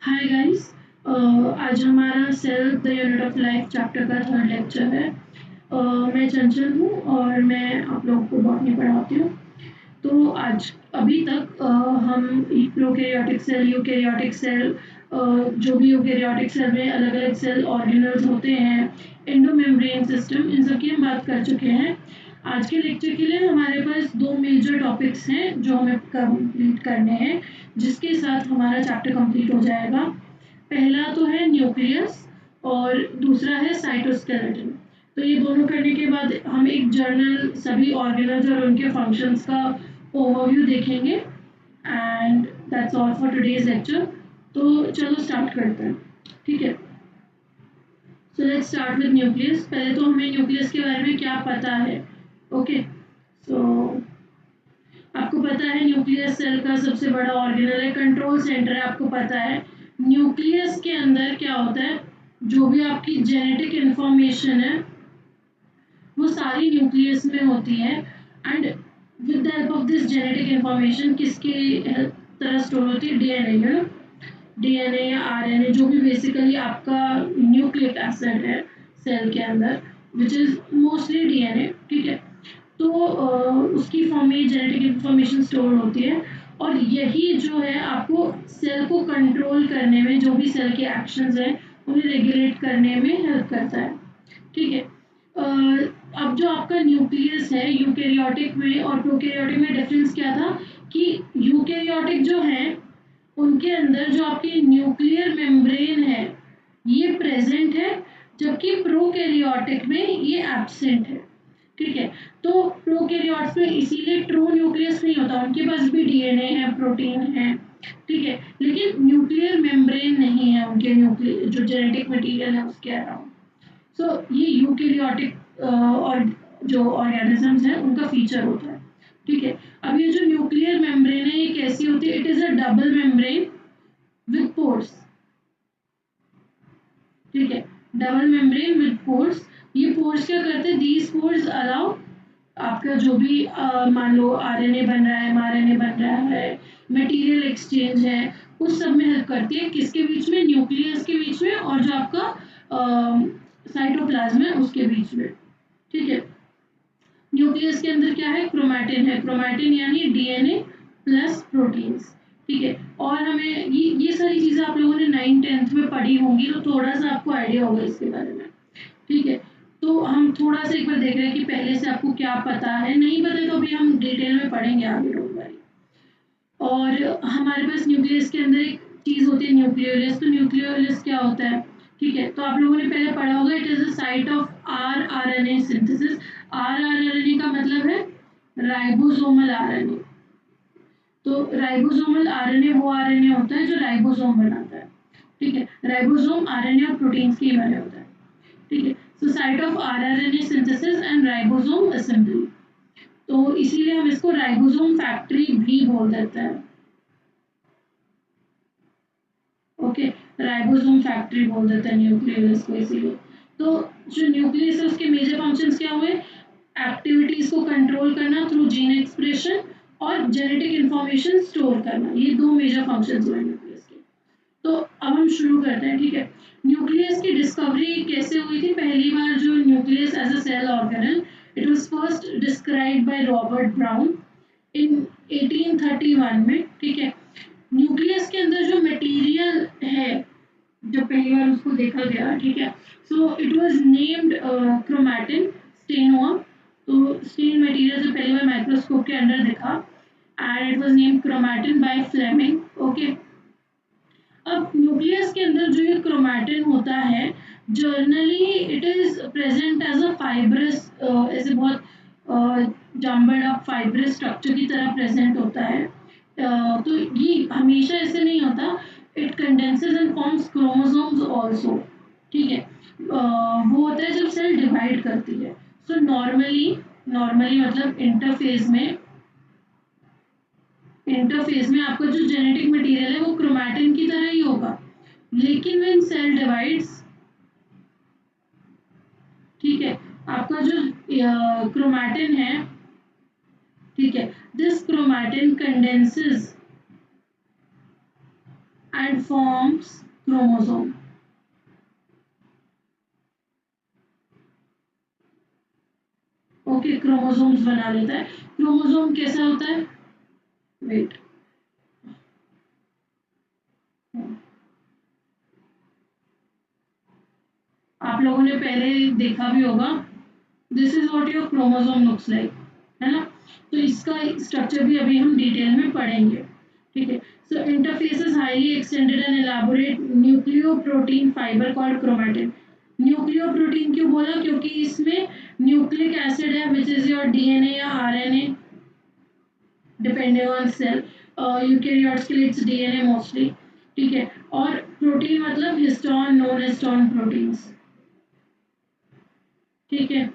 हाय guys. आज हमारा cell the unit of life chapter का थर्ड लेक्चर है। मैं चंचल हूँ और मैं आप लोगों को बॉटनी पढ़ाती हूँ। तो आज अभी तक हम प्रोकैरियोटिक सेल, यूकैरियोटिक सेल, जो भी यूकैरियोटिक सेल में अलग अलग सेल ऑर्गेनल्स होते हैं, एंडोमेम्ब्रेन सिस्टम, इन सब की हम बात कर चुके हैं। आज के लेक्चर के लिए हमारे पास दो मेजर टॉपिक्स हैं जो हमें कंप्लीट करने हैं, जिसके साथ हमारा चैप्टर कंप्लीट हो जाएगा। पहला तो है न्यूक्लियस और दूसरा है साइटोस्केलेटन। तो ये दोनों करने के बाद हम एक जर्नल सभी ऑर्गेनल्स और उनके फंक्शंस का ओवरव्यू देखेंगे। And that's all for today's lecture. तो चलो स्टार्ट करते हैं। ठीक है, so let's start with nucleus. पहले तो हमें न्यूक्लियस के बारे में क्या पता है। ओके, सो आपको पता है न्यूक्लियस सेल का सबसे बड़ा ऑर्गेनल है, कंट्रोल सेंटर है, आपको पता है। न्यूक्लियस के अंदर क्या होता है, जो भी आपकी जेनेटिक इंफॉर्मेशन है वो सारी न्यूक्लियस में होती है। And with the help of this genetic information किसके तरह स्टोर होती है, डीएनए, है ना। डीएनए या आरएनए, जो भी बेसिकली आपका न्यूक्लिक एसिड है सेल के अंदर, विच इज मोस्टली डीएनए। ठीक है, तो उसकी फॉर्म में जेनेटिक इंफॉर्मेशन स्टोर होती है। और यही जो है आपको सेल को कंट्रोल करने में, जो भी सेल के एक्शंस हैं उन्हें रेगुलेट करने में हेल्प करता है। ठीक है, अब जो आपका न्यूक्लियस है, यूकैरियोटिक में और प्रोकैरियोटिक में डिफरेंस क्या था कि यूकैरियोटिक जो है उनके अंदर जो आपकी न्यूक्लियर मेम्ब्रेन है ये प्रेजेंट है, जबकि प्रोकैरियोटिक में ये एब्सेंट है। ठीक है, तो प्रोकैरियोट्स में इसीलिए ट्रू न्यूक्लियस नहीं होता, उनके पास भी डीएनए है, प्रोटीन है। ठीक है, लेकिन न्यूक्लियर मेम्ब्रेन नहीं है उनके, न्यूक्लियर जो जेनेटिक मटेरियल है उसके अराउंड। सो ये यूकैरियोटिक और जो ऑर्गेनिजम्स हैं उनका फीचर होता है। ठीक है, अब ये जो न्यूक्लियर मेम्ब्रेन है ये कैसी होती है, it is a double membrane with pores. ठीक है, डबल मेम्ब्रेन विद पोर्स। ये पोर्स क्या करते हैं, दीज पोर्स अलाउ आपका जो भी मान लो आरएनए बन रहा है, एमआरएनए बन रहा है, मटेरियल एक्सचेंज है, उस सब में हेल्प करती है। किसके बीच में, न्यूक्लियस के बीच में और जो आपका साइटोप्लाज्म है उसके बीच में। ठीक है, न्यूक्लियस के अंदर क्या है, क्रोमैटिन है। क्रोमैटिन यानी डीएनए प्लस प्रोटीन्स। ठीक है, और हमें ये सारी चीजें आप लोगों ने 9th-10th में पढ़ी होंगी, तो थोड़ा सा आपको आइडिया होगा इसके बारे में। ठीक है, तो हम थोड़ा सा एक बार देख रहे हैं कि पहले से आपको क्या पता है, नहीं पता तो अभी हम डिटेल में पढ़ेंगे आगे, डोंट वरी। और हमारे पास न्यूक्लियस के अंदर एक चीज होती है, न्यूक्लियोलस। तो न्यूक्लियोलस क्या होता है, ठीक है, तो आप लोगों ने पहले पढ़ा होगा, it is the site of rRNA synthesis. RRNA का मतलब है राइबोसोमल आरएनए। तो राइबोसोमल आरएनए वो आरएनए होता है जो राइबोसोम बनाता है। ठीक है, राइबोसोम आरएनए और प्रोटीन्स के बने होता है। ठीक है, so site of rRNA synthesis and ribosome assembly. तो इसीलिए हम इसको राइबोसोम फैक्ट्री भी बोल देते हैं। ओके, राइबोसोम फैक्ट्री बोल देते हैं न्यूक्लियस को इसीलिए। तो जो न्यूक्लियस है उसके मेजर फंक्शंस क्या हुए, एक्टिविटीज को कंट्रोल करना थ्रू जीन एक्सप्रेशन और जेनेटिक इंफॉर्मेशन स्टोर करना, ये दो मेजर फंक्शंस हुए न्यूक्लियस के। तो अब हम शुरू करते हैं। ठीक है, न्यूक्लियस की डिस्कवरी कैसे हुई थी, पहली बार जो nucleus as a cell organelle, it was first described by Robert Brown in 1831 में। ठीक है, न्यूक्लियस के अंदर जो मटेरियल है जब पहली बार उसको देखा गया, ठीक है, so it was named chromatin stain हुआ। तो स्टेन मटेरियल जो पहली बार माइक्रोस्कोप के अंदर दिखा, and it was named chromatin by Fleming. Okay, अब न्यूक्लियस के अंदर जो ये क्रोमैटिन होता है, generally it is present as a fibrous, ऐसे बहुत जम्बल्ड अप फाइब्रस स्ट्रक्चर की तरह प्रेजेंट होता है। तो ये हमेशा ऐसे नहीं होता, it condenses and forms chromosomes also. ठीक है, वो होता है जब सेल डिवाइड करती है। सो नॉर्मली मतलब इंटरफेस में आपका जो जेनेटिक मटेरियल है वो क्रोमैटिन की तरह ही होगा। लेकिन व्हेन सेल डिवाइड्स, ठीक है, आपका जो क्रोमैटिन है, ठीक है, this chromatin condenses and forms chromosome. Okay, chromosomes बना लेता है। क्रोमोसोम कैसा होता है? वेट, आप लोगों ने पहले देखा भी होगा। This is what your chromosome looks like, है ना? तो इसका स्ट्रक्चर भी अभी हम डिटेल में पढ़ेंगे। ठीक है, so interface is highly extended and elaborate nucleoprotein fibre called chromatin. Nucleoprotein क्यों बोला? क्योंकि इसमें न्यूक्लिक एसिड है विच इज योर डीएनए या RNA depending on cell. Eukaryotes के लिए इट्स डीएनए मोस्टली। ठीक है, और प्रोटीन मतलब हिस्टोन, नॉन हिस्टोन प्रोटीन्स। ठीक है,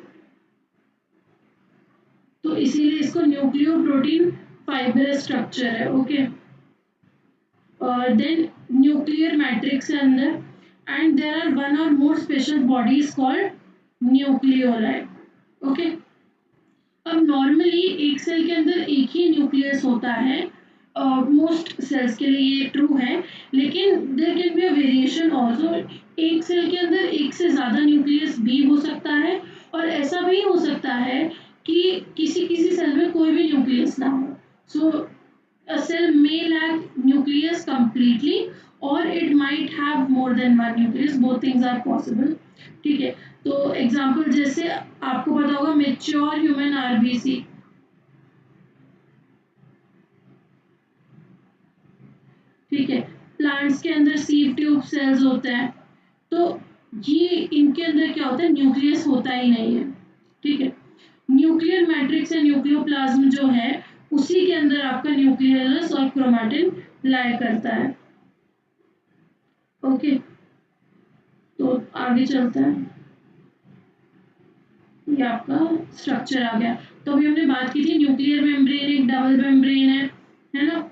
तो इसीलिए इसको न्यूक्लियोप्रोटीन फाइबर स्ट्रक्चर है। ओके, देन न्यूक्लियर मैट्रिक्स है अंदर, एंड देयर आर वन और more special bodies called nucleoli. Okay, अब नॉर्मली एक सेल के अंदर एक ही न्यूक्लियस होता है। मोस्ट सेल्स के लिए ये ट्रू है, लेकिन there can be a variation also. एक सेल के अंदर एक से ज़्यादा न्यूक्लियस भी हो सकता है, और ऐसा भी हो सकता है कि किसी किसी सेल में कोई भी न्यूक्लियस ना हो। सो a cell may lack nucleus completely, or it might have more than one nucleus. Both things are possible. ठीक है, तो एग्जाम्पल जैसे आपको पता होगा मेच्योर ह्यूमन आरबीसी। ठीक है, प्लांट्स के अंदर सीव ट्यूब सेल्स होते हैं। तो ये इनके अंदर क्या होता है? न्यूक्लियस होता ही नहीं है। ठीक है, न्यूक्लियर मैट्रिक्स या न्यूक्लियोप्लाज्म जो है उसी के अंदर आपका न्यूक्लियस और क्रोमैटिन लाई करता है। ओके, तो आगे चलता है। ये आपका स्ट्रक्चर आ गया। तो अभी हमने बात की थी न्यूक्लियर मेम्ब्रेन एक डबल मेम्ब्रेन है ना?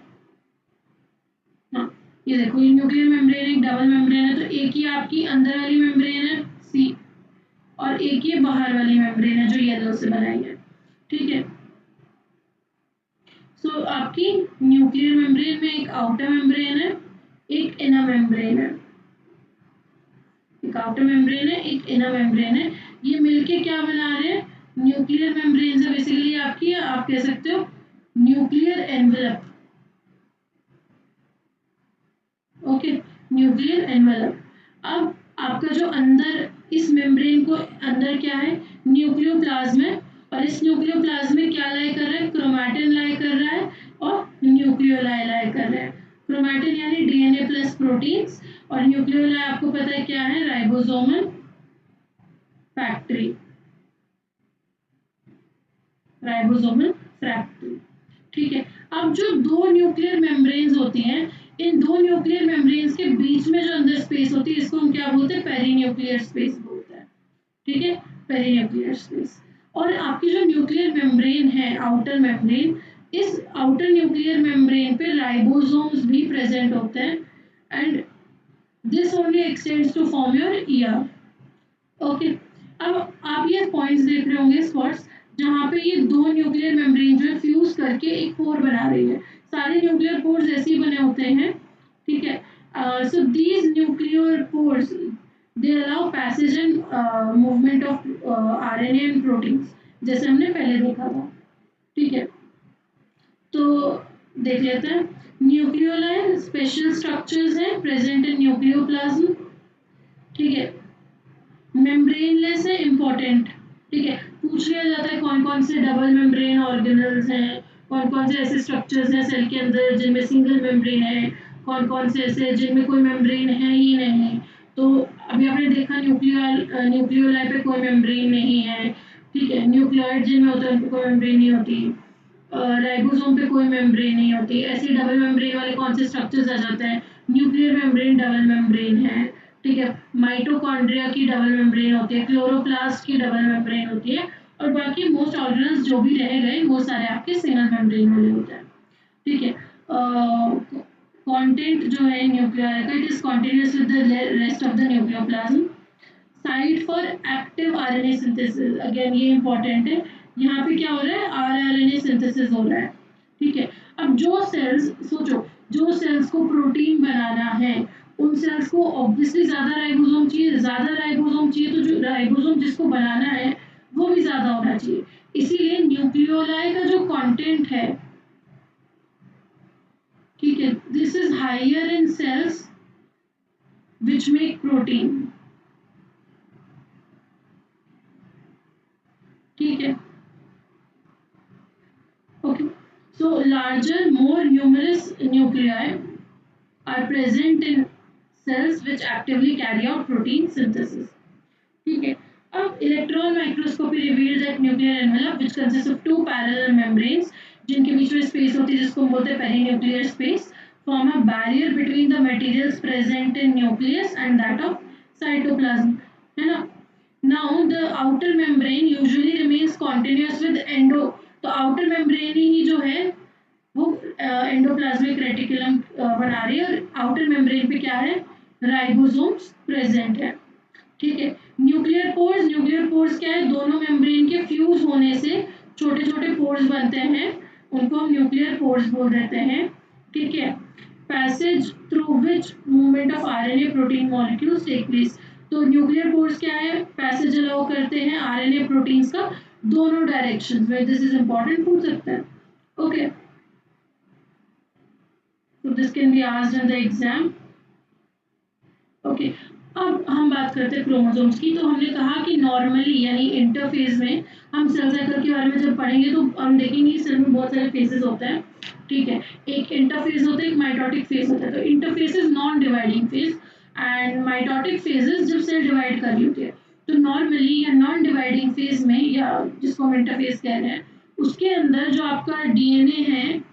हाँ, ये देखो, ये न्यूक्लियर मेम्ब्रेन एक डबल मेम्ब्रेन है। तो एक ही आपकी अंदर वाली मेम्ब्रेन है सी, और एक ये बाहर वाली मेम्ब्रेन है जो येलो से बनाई है। ठीक है, सो आपकी न्यूक्लियर मेम्ब्रेन में एक आउटर मेम्ब्रेन है, एक इनर मेम्ब्रेन है। एक आउटर मेम्ब्रेन है, एक इनर मेम्ब्रेन है। ये मिलके क्या बना रहे हैं? न्यूक्लियर मेम्ब्रेन से बेसिकली आपकी, आप कह सकते हो, nuclear envelope. Okay, nuclear envelope. अब आपका जो अंदर इस मेम्ब्रेन को अंदर क्या है? न्यूक्लियोप्लाज्म है, और इस न्यूक्लियोप्लाज्म में क्या लाई कर रहा है? क्रोमैटिन लाई कर रहा है, और न्यूक्लियोलाई लाई कर रहा है। क्रोमैटिन यानी डीएनए प्लस प्रोटीन्स, और न्यूक्लियोलाई आपको पता है क्या है? Ribosomal factory, ribosomal factory. ठीक है, अब जो दो न्यूक्लियर मेम्ब्रेन्स होती हैं, इन दो न्यूक्लियर मेम्ब्रेन्स के बीच में जो अंदर स्पेस होती है इसको हम क्या बोलते हैं? पेरीन्यूक्लियर स्पेस बोलते हैं। ठीक है, पेरीन्यूक्लियर स्पेस। और आपकी जो न्यूक्लियर मेम्ब्रेन है, आउटर मेम्ब्रेन, इस आउटर न्यूक्लियर मेम्ब्रेन पे राइबोसोम्स भी प्रेजेंट होते हैं, and this only extends to form your ER. Okay, अब आप ये पॉइंट्स देख रहे होंगे, स्पॉट्स, जहाँ पे ये दो न्यूक्लियर मेम्ब्रेन जो है फ्यूज करके एक पोर बना रही है। सारे न्यूक्लियर पोर्स ऐसे ही बने होते हैं। ठीक है, so these nuclear pores they allow passage and movement of RNA and proteins, जैसे हमने पहले देखा था। ठीक है, तो देख लेते हैं। न्यूक्लियोलाई स्पेशल स्ट्रक्चर्स हैं प्रेजेंट इन न्यूक्लियोप्लाज्म। ठीक है, मेम्ब्रेनलेस है, इम्पोर्टेंट। ठीक है, पूछ लिया जाता है कौन कौन से डबल मेम्ब्रेन ऑर्गेनल्स हैं, कौन कौन से ऐसे स्ट्रक्चर्स हैं सेल के अंदर जिनमें सिंगल मेम्ब्रेन है, कौन कौन से ऐसे जिनमें कोई मेम्ब्रेन है ही नहीं। तो अभी आपने देखा न्यूक्लियोलाई पे कोई मेम्ब्रेन नहीं है। ठीक है, न्यूक्लियोइड जिनमें होता है उनको कोई मेम्ब्रेन नहीं होती। राइबोसोम पे कोई मेम्ब्रेन नहीं होती। ऐसे डबल मेम्ब्रेन वाले कौन से स्ट्रक्चर्स आ जाते हैं? न्यूक्लियर मेम्ब्रेन डबल मेम्ब्रेन है। ठीक है, माइटोकॉन्ड्रिया की डबल मेम्ब्रेन होती है, क्लोरोप्लास्ट की डबल मेम्ब्रेन होती है, और बाकी मोस्ट ऑर्गेनल्स जो भी रह गए वो सारे आपके सिंगल मेम्ब्रेन वाले होते हैं। ठीक है, कंटेंट जो है न्यूक्लियर का, it is continuous with the rest of the nucleoplasm. Site for active RNA synthesis, again ये इंपॉर्टेंट है। यहाँ पे क्या हो रहा है? आरएनए सिंथेसिस हो रहा है। ठीक है, अब जो सेल्स, सोचो, जो सेल्स को प्रोटीन बनाना है उन सेल्स को ऑब्वियसली ज़्यादा राइबोसोम चाहिए, ज़्यादा राइबोसोम चाहिए तो जो राइबोसोम जिसको बनाना है वो भी ज़्यादा होना चाहिए। इसीलिए न्यूक्लियोलाई का जो कंटेंट है, ठीक है, this is higher in cells which make protein, ठीक है। Okay, so larger, more numerous nuclei are present in cells which actively carry out protein synthesis. ठीक है। अब electron microscopy reveal that nuclear envelope which consist of two parallel membranes, जिनके बीच में space होती है जिसको हम बोलते हैं perinuclear space, form a barrier between the materials present in nucleus and that of cytoplasm, है ना। Now the outer membrane usually remains continuous with endo, तो आउटर मेम्ब्रेन ही जो है वो एंडोप्लाज्मिक रेटिकुलम बना रही है और आउटर मेम्ब्रेन पे क्या है, राइबोसोम्स प्रेजेंट है, ठीक है। न्यूक्लियर पोर्स क्या है, दोनों मेम्ब्रेन के फ्यूज होने से छोटे छोटे पोर्स बनते हैं, उनको हम न्यूक्लियर पोर्स बोल देते हैं, ठीक है। Passage through which movement of RNA protein molecules take place, तो न्यूक्लियर पोर्स क्या है, पैसेज अलाउ करते हैं आरएनए प्रोटीन्स का दोनों डायरेक्शन में, दिस इज इंपॉर्टेंट पूछ सकते हैं, okay. So this can be asked in the exam. Okay, अब हम बात करते हैं क्रोमोसोम्स की। तो हमने कहा कि नॉर्मली यानी इंटरफेज में हम सेल साइकिल के बारे में जब पढ़ेंगे तो हम देखेंगे सेल में बहुत सारे फेजेस होते हैं, ठीक है। एक इंटरफेज होता है, एक माइटोटिक फेज होता है। तो interphase is non dividing phase and mitotic phases जब सेल डिवाइड कर रही होती है। तो नॉर्मली या नॉन डिवाइडिंग फेज में या जिसको हम इंटरफेज कह रहे हैं उसके अंदर जो आपका डीएनए है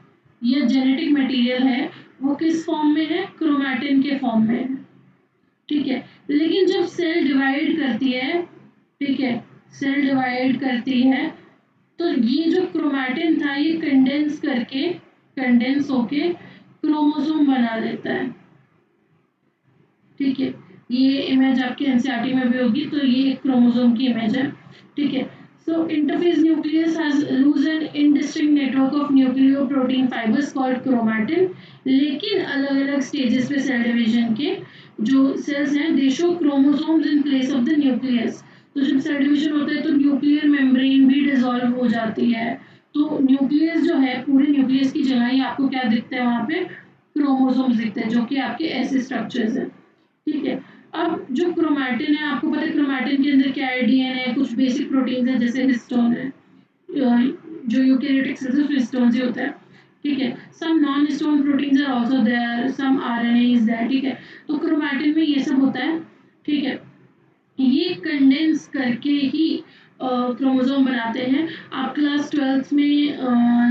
या जेनेटिक मटेरियल है वो किस फॉर्म में है, क्रोमैटिन के फॉर्म में है, ठीक है। लेकिन जब सेल डिवाइड करती है, ठीक है, सेल डिवाइड करती है तो ये जो क्रोमैटिन था ये कंडेंस होके क्रोमोसोम बना देता है, ठीक है। ये इमेज आपके एनसीईआरटी में भी होगी, तो ये क्रोमोसोम की इमेज है, ठीक है। So interphase nucleus has loose an indistinct network of nucleoprotein fibres called chromatin, लेकिन अलग अलग स्टेजेस पे सेल डिवीजन के जो सेल्स हैं दे show chromosomes in place of the nucleus. तो जब सेल डिवीजन होता है तो न्यूक्लियर मेम्ब्रेन भी डिसॉल्व हो जाती है, तो न्यूक्लियस जो है पूरे न्यूक्लियस की जगह ही आपको क्या दिखता है, वहाँ पे क्रोमोसोम्स दिखते हैं जो कि आपके ऐसे स्ट्रक्चर्स हैं, ठीक है। अब जो क्रोमैटिन है आपको पता है क्रोमैटिन के अंदर क्या है, डीएनए, कुछ बेसिक प्रोटीन्स है जैसे हिस्टोन है, जो यूकेरियोटिक सेल्स है हिस्टोन ही होता है, ठीक है। Some non histone proteins are also there, some RNA is there, ठीक है। तो क्रोमैटिन में ये सब होता है, ठीक है। ये कंडेंस करके ही क्रोमोसोम बनाते हैं। आप क्लास 12th में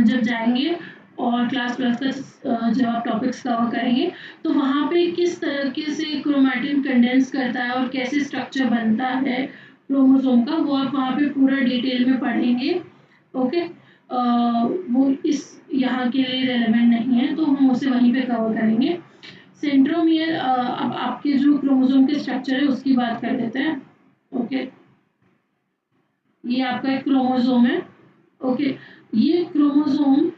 जब जाएंगे और क्लास 12th का जब आप टॉपिक्स कवर करेंगे तो वहाँ पे किस तरीके से क्रोमैटिन कंडेंस करता है और कैसे स्ट्रक्चर बनता है क्रोमोसोम का, वो आप वहाँ पे पूरा डिटेल में पढ़ेंगे, ओके। वो इस यहाँ के लिए रेलेवेंट नहीं है तो हम उसे वहीं पे कवर करेंगे। सेंट्रोमियर, अब आपके जो क्रोमोसोम के स्ट्रक्चर है उसकी बात कर लेते हैं, ओके। ये आपका एक क्रोमोसोम है, ओके। ये क्रोमोसोम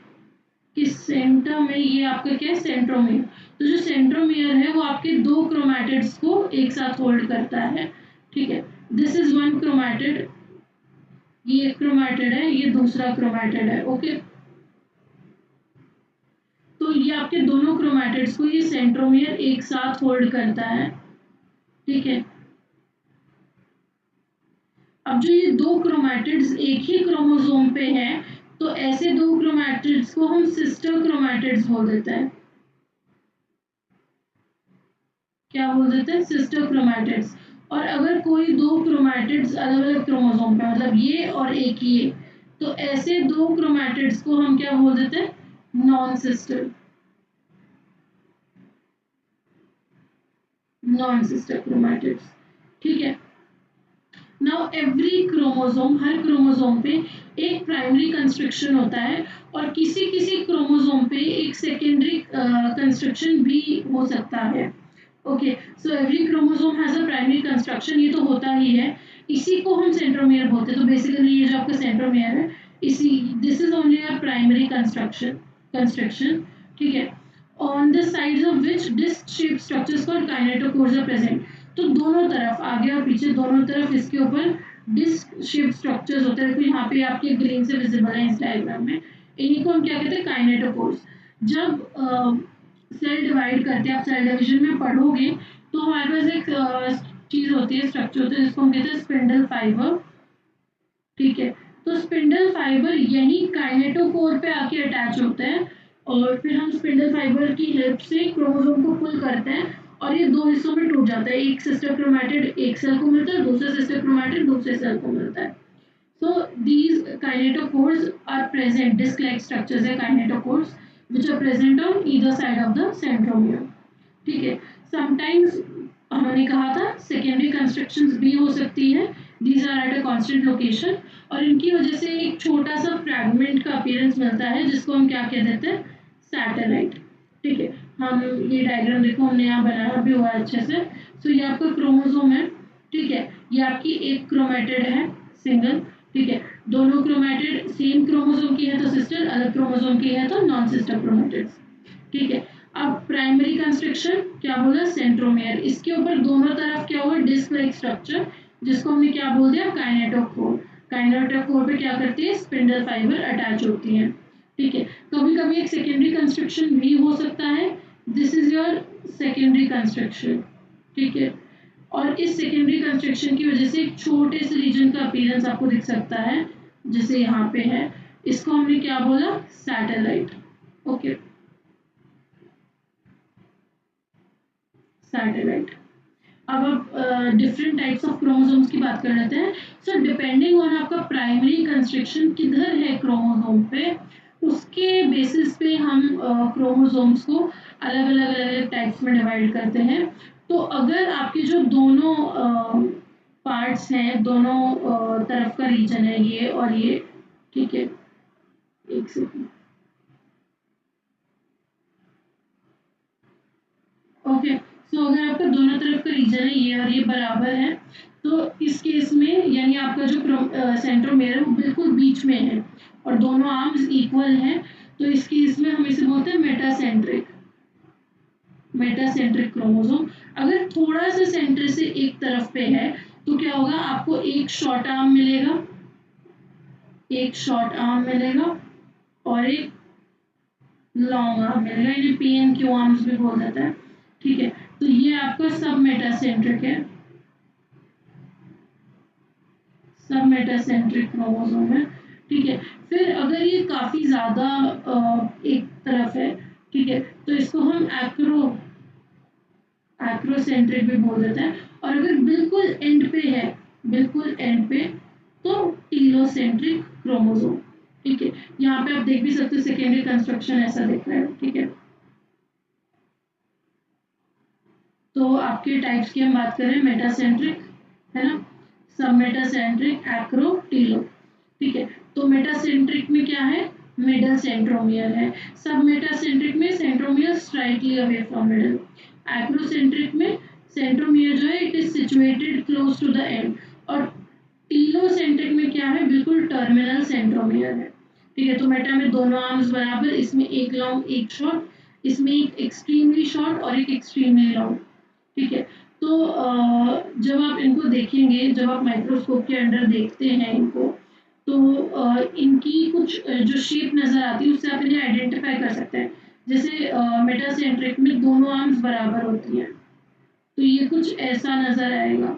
के सेंटर में ये आपका क्या है, सेंट्रोमियर। तो जो सेंट्रोमियर है वो आपके दो क्रोमैटिड्स को एक साथ होल्ड करता है, ठीक है। दिस इज वन क्रोमैटिड, ये एक क्रोमैटिड है, ये दूसरा क्रोमैटिड है, ओके। तो ये आपके दोनों क्रोमैटिड्स को ये सेंट्रोमियर एक साथ होल्ड करता है, ठीक है। अब जो ये दो क्रोमैटिड्स एक ही क्रोमोसोम पे हैं तो ऐसे दो क्रोमैटिड्स को हम सिस्टर क्रोमैटिड्स बोल देते हैं, क्या बोल देते हैं, सिस्टर क्रोमैटिड्स। और अगर कोई दो क्रोमैटिड्स अलग अलग क्रोमोसोम पे मतलब ये और एक ये, तो ऐसे दो क्रोमैटिड्स को हम क्या बोल देते हैं, नॉन सिस्टर क्रोमैटिड्स, ठीक है। नाउ एवरी क्रोमोसोम, हर क्रोमोसोम पे एक प्राइमरी कंस्ट्रक्शन होता है और किसी किसी क्रोमोसोम पे एक सेकेंडरी कंस्ट्रक्शन भी हो सकता है, okay. So every chromosome has a primary construction, ये तो होता ही है, इसी को हम सेंट्रोमियर बोलते हैं। तो बेसिकली ये जो आपका सेंट्रोमियर है इसी, this is only a primary construction, ठीक है। On the sides of which disc shape structures called kinetochores are present. तो दोनों तरफ, आगे और पीछे दोनों तरफ इसके ऊपर डिस्क शेप स्ट्रक्चर्स होते हैं। तो यहाँ पे आपके ग्रीन से विजिबल है इस डायग्राम में, इन्हीं को हम क्या कहते हैं, काइनेटोकोर्स। जब सेल डिवाइड करते हैं, आप सेल डिवीजन में पढ़ोगे तो हमारे पास एक चीज होती है, स्ट्रक्चर होता है, जिसको हम कहते हैं स्पिंडल फाइबर। ठीक है, तो स्पिंडल फाइबर यही काइनेटोकोर पे आके अटैच होते हैं और फिर हम स्पिंडल फाइबर की हेल्प से क्रोमोसोम को पुल करते हैं और ये दो हिस्सों में टूट जाता है। एक सिस्टर क्रोमैटिड एक सेल को मिलता है, दूसरा सिस्टर क्रोमैटिड दूसरे सेल को मिलता है। So these kinetochores are present, disc-like structures है kinetochores, which are present on either side of the centromere. ठीक है, समटाइम्स हमने कहा था सेकेंडरी कंस्ट्रक्शंस भी हो सकती है, these are at a constant location, और इनकी वजह से एक छोटा सा फ्रैगमेंट का अपीयरेंस मिलता है जिसको हम क्या कह देते हैं, सैटेलाइट। ठीक है, हम ये डायग्राम देखो हमने यहाँ बनाया भी हुआ है अच्छे से। सो ये आपका क्रोमोसोम है। ठीक है, ये आपकी एक क्रोमेटिड है, सिंगल। ठीक है, दोनों क्रोमेटिड सेम क्रोमोसोम की है तो सिस्टर, अलग क्रोमोसोम की है तो नॉन सिस्टर क्रोमेटिड्स। ठीक है, अब प्राइमरी कंस्ट्रक्शन क्या बोला, सेंट्रोमियर। इसके ऊपर दोनों तरफ क्या हुआ, डिस्क लाइक स्ट्रक्चर, जिसको हमने क्या बोल दिया, काइनेटोकोर। काइनेटोकोर पे क्या करती है, स्पिंडल फाइबर अटैच होती है। ठीक है, कभी कभी एक सेकेंडरी कंस्ट्रक्शन भी हो सकता है, this is your secondary constriction. ठीक है, और इस सेकेंडरी कंस्ट्रक्शन की वजह से एक छोटे से रीजन का अपीयरेंस आपको दिख सकता है, जैसे यहाँ पे है, इसको हमने क्या बोला, सैटेलाइट। Okay, satellite. अब आप डिफरेंट टाइप्स ऑफ क्रोमोसोम्स की बात कर लेते हैं। सो डिपेंडिंग ऑन आपका प्राइमरी कंस्ट्रक्शन किधर है क्रोमोसोम पे, उसके बेसिस पे हम क्रोमोसोम्स को अलग अलग अलग अलग टाइप्स में डिवाइड करते हैं। तो अगर आपके जो दोनों पार्ट्स हैं, दोनों तरफ का रीजन है, ये और ये, ठीक है, एक सेकंड, ओके। सो अगर आपका दोनों तरफ का रीजन है ये और ये बराबर है, तो इस केस में यानी आपका जो सेंट्रोमेयर है वो बिल्कुल बीच में है और दोनों आर्म्स इक्वल हैं, तो इस केस में हम इसे बोलते हैं मेटासेंट्रिक। Metacentric chromosome. अगर थोड़ा सा सेंटर से एक तरफ पे है तो क्या होगा, आपको एक शॉर्ट आर्म मिलेगा, एक शॉर्ट आर्म मिलेगा और एक लॉन्ग आर्म मिलेगा, इन्हें पी एंड क्यू आर्म्स भी बोल देता है। ठीक है, तो ये आपका सब मेटासेंट्रिक है, सब मेटासेंट्रिक क्रोमोसोम है। ठीक है, फिर अगर ये काफी ज्यादा एक तरफ है, ठीक है, तो इसको हम एक्रोसेंट्रिक भी बोल देते हैं। और अगर बिल्कुल एंड पे है, बिल्कुल एंड पे, तो टीलोसेंट्रिक क्रोमोसोम। ठीक है, यहाँ पे आप देख भी सकते हो सेकेंडरी कंस्ट्रक्शन ऐसा दिख रहा है। ठीक है, तो आपके टाइप्स की हम बात करें, मेटासेंट्रिक है ना, सब मेटासेंट्रिक, एक्रो, टीलो। ठीक है, तो मेटासेंट्रिक में क्या है, मिडल सेंट्रोमियर है। सब मेटासेंट्रिक में centromere slightly away from middle. Acrocentric में सेंट्रोमियर जो है it is situated close to the end. और टीलोसेंट्रिक में क्या है, बिल्कुल टर्मिनल सेंट्रोमियर है। ठीक है, तो मेटा में दोनों आर्म्स बराबर, इसमें एक लॉन्ग एक शॉर्ट, इसमें एक एक्सट्रीमली शॉर्ट और एक एक्सट्रीमली लॉन्ग। ठीक है, तो जब आप इनको देखेंगे, जब आप माइक्रोस्कोप के अंडर देखते हैं इनको, तो इनकी कुछ जो शेप नजर आती है उससे आप इन्हें आइडेंटिफाई कर सकते हैं। जैसे मेटासेंट्रिक में दोनों आर्म्स बराबर होती हैं, तो ये कुछ ऐसा नजर आएगा।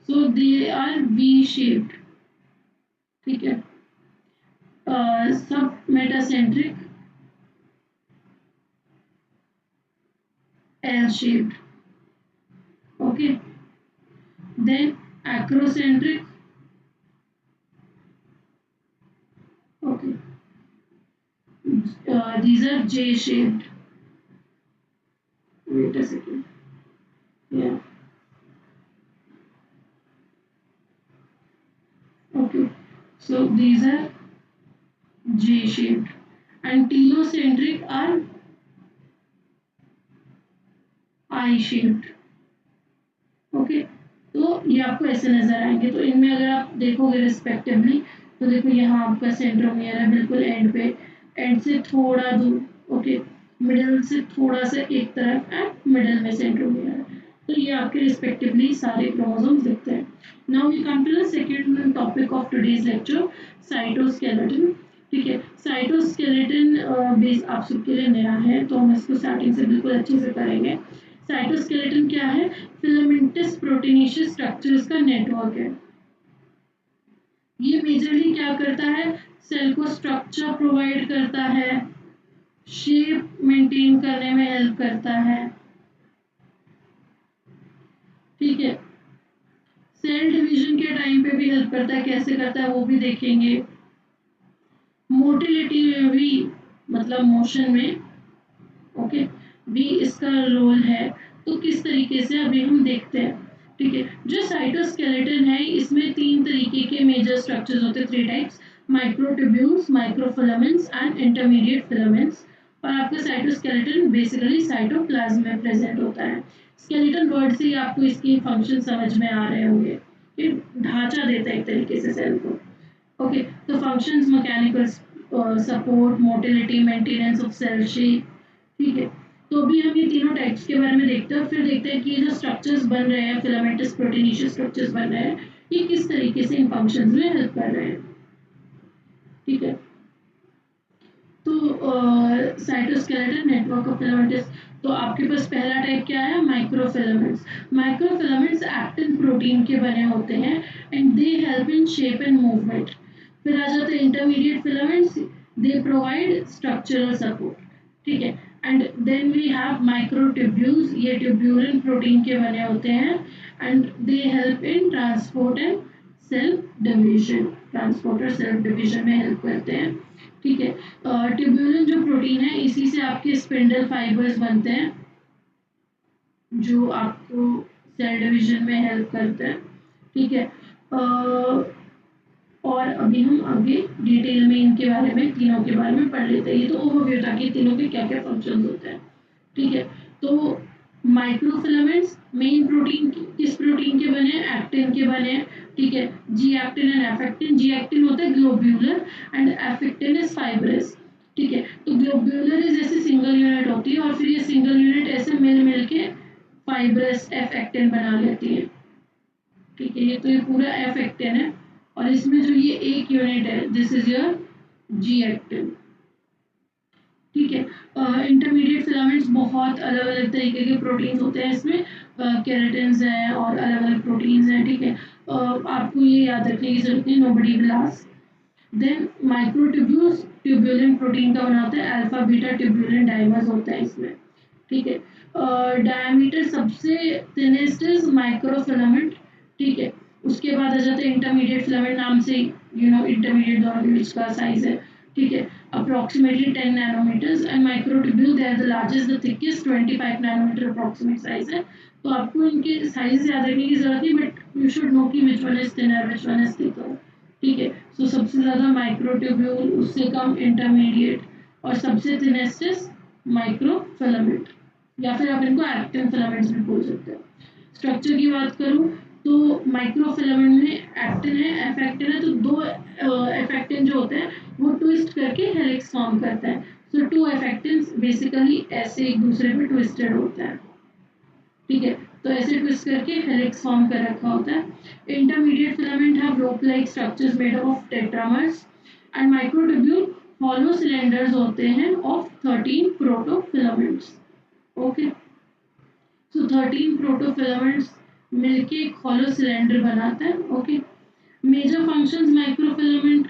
So they are V shaped. ठीक है, submetacentric L shaped. Okay, then acrocentric, okay, these are J shaped. Wait a second, yeah, okay, so these are J shaped, and telocentric are I shaped. Okay, तो ये आपको ऐसे नजर आएंगे। तो इनमें अगर आप देखोगे रिस्पेक्टिवली, तो देखो यहाँ आपका सेंट्रोमियर है बिल्कुल एंड पे, एंड से थोड़ा दूर। ओके, मिडल से थोड़ा सा एक तरफ एंड मिडल में सेंट्रोमियर है। तो ये आपके रिस्पेक्टिवली सारे क्रोमोसोम्स दिखते हैं। Now we come to the second topic of today's lecture, cytoskeleton. ठीक है, साइटोस्केलेटन बेस आप सबके लिए नया है, तो हम इसको स्टार्टिंग से बिल्कुल अच्छे से करेंगे। साइटोस्केलेटन क्या है? फिलामेंटस प्रोटीनेशियस स्ट्रक्चर्स का नेटवर्क है। ये मेजरली क्या करता है? सेल को स्ट्रक्चर प्रोवाइड करता है, शेप मेंटेन करने में हेल्प करता है। ठीक है, सेल डिवीजन के टाइम पे भी हेल्प करता है, कैसे करता है वो भी देखेंगे। मोटिलिटी में भी, मतलब मोशन में, ओके, भी इसका रोल है। तो किस तरीके से अभी हम देखते हैं। ठीक है, जो साइटोस्केलेटन है इसमें 3 तरीके के मेजर स्ट्रक्चर्स होते हैं, 3 types, microtubules, microfilaments and intermediate filaments. और आपका साइटोस्केलेटन बेसिकली साइटोप्लाज्म में प्रेजेंट होता है। स्केलेटन वर्ड से ही आपको इसकी फंक्शन समझ में आ रहे होंगे। ये ढांचा देता है एक तरीके से सेल को। ओके, तो functions mechanical support, motility, maintenance of cell shape. ठीक है, तो अभी हम ये तीनों टाइप्स के बारे में देखते हैं, फिर देखते हैं कि ये जो स्ट्रक्चर्स बन रहे हैं, फिलामेंटस प्रोटीनेशियस स्ट्रक्चर्स बन रहे हैं, ये किस तरीके से इन फंक्शंस में हेल्प कर रहे हैं। ठीक है, तो साइटोस्केलेटन नेटवर्क ऑफ फिलामेंट्स। तो आपके पास पहला टाइप क्या है? माइक्रोफिलामेंट्स। माइक्रोफिलामेंट्स एक्टिन प्रोटीन के बने होते हैं and they help in shape and movement. फिर आ जाते हैं intermediate filaments, they provide structural support. ठीक है, and then we have microtubules, ये ट्यूब्यूलिन प्रोटीन के बने होते हैं and they help in transport and self division, transport और सेल्फ डिवीजन में हेल्प करते हैं। ठीक है, ट्यूब्यूलिन जो प्रोटीन है इसी से आपके स्पिंडल फाइबर्स बनते हैं जो आपको सेल डिवीजन में हेल्प करते हैं। ठीक है, और अभी हम आगे डिटेल में इनके बारे में, तीनों के बारे में पढ़ लेते हैं। ये तो ओवरव्यू था कि तीनों के क्या क्या फंक्शंस होते हैं। ठीक है, तो माइक्रोफिलामेंट्स मेन प्रोटीन किस प्रोटीन के बने हैं? एक्टिन के बने हैं। ठीक है, G actin and F actin. G actin होता है globular and F actin is fibrous. ठीक है, तो ग्लोब्यूलर इज ऐसे सिंगल यूनिट होती है और फिर ये सिंगल यूनिट ऐसे मिल मिल के फाइब्रस एफ एक्टिन बना लेती है। ठीक है, ये तो ये पूरा एफ एक्टिन है और इसमें जो ये एक यूनिट है, this is your G actin. ठीक है, इंटरमीडिएट फिलामेंट्स बहुत अलग अलग तरीके के प्रोटीन्स होते हैं इसमें, केराटिन्स हैं और अलग अलग प्रोटीन्स हैं। ठीक है, आपको ये याद रखने की जरूरत नहीं, nobody will ask. Then microtubules, tubulin protein का बना होता है, अल्फा बीटा ट्यूब्यूलिन डाइमर्स होता है इसमें। ठीक है, डायमीटर सबसे थिनेस्ट इज माइक्रोफिलामेंट। ठीक है, उसके बाद आ जाते हैं इंटरमीडिएट फिलामेंट, नाम से इंटरमीडिएट दोनों के बीच का साइज है। ठीक है, approximately 10 nanometers and microtubule they are the largest, the thickest 25 nanometer approximate size है। तो आपको इनके साइज याद रखने की जरूरत नहीं, बट यू शुड नो कि which one is thinner which one is thicker। ठीक है, सो सबसे ज्यादा माइक्रोट्यूब्यूल, उससे कम इंटरमीडिएट और सबसे थिनेस्ट माइक्रोफिलामेंट, या फिर आप इनको एक्टिन फिलामेंट्स भी बोल सकते हो। स्ट्रक्चर की बात करूं तो माइक्रोफिलामेंट में एक्टिन है, एफ एक्टिन है, तो दो एफ एक्टिन जो होते हैं वो ट्विस्ट करके हेलिक्स फॉर्म करता है। सो टू एफ एक्टिन्स बेसिकली ऐसे एक दूसरे पे ट्विस्टेड होता है। ठीक है, तो ऐसे ट्विस्ट करके हेलिक्स फॉर्म कर रखा होता है। Intermediate filament have rope like structures made of tetramers and microtubule hollow cylinders होते हैं ऑफ 13 प्रोटोफिलामेंट्स। ओके, सो 13 प्रोटोफिलामेंट्स मिलके एक हॉलो सिलेंडर बनाता है। Okay, major functions microfilament